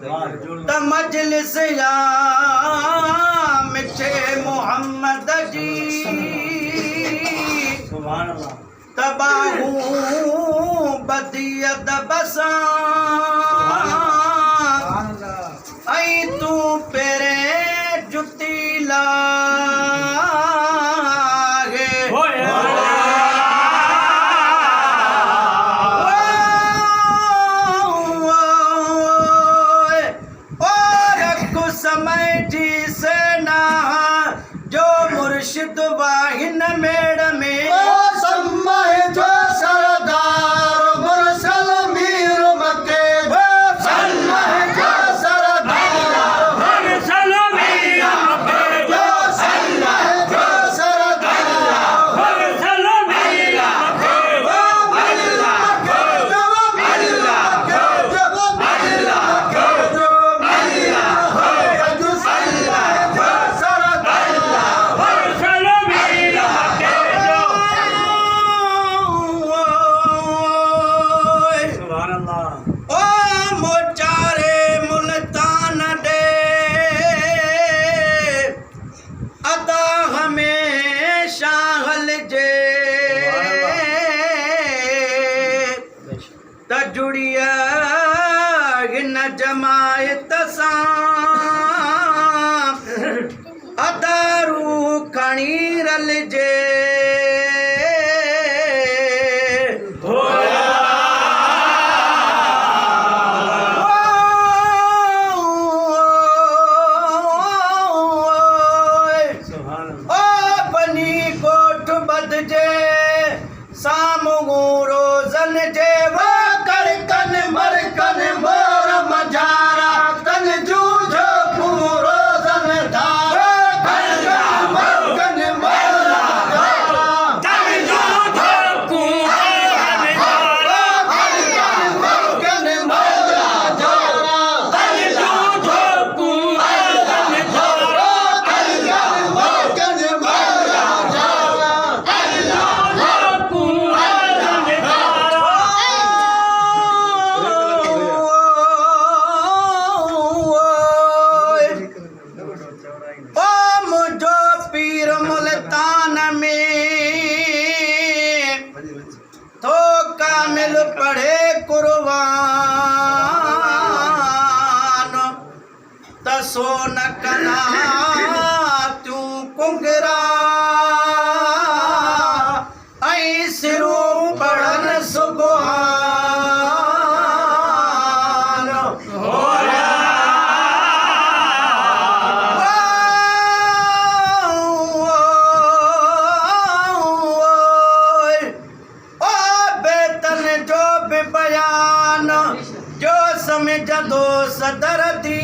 त मजलिस या मिठे मोहम्मद जी तबाहू बदियत बसा आई तू पेरे जुती लागे और कुछ समय जी से ना जो मुर्शिद वाहिन मेड़ में जुड़िया न जमायत सां अदारू खणी रल जे बनी कोठ बद जे साम्हूं रोज़न जे पढ़े कुर्बान तसो न कना तू कुंगरा ऐं सिरू पढ़न सुबहान बयान जो समझ दो सदर दी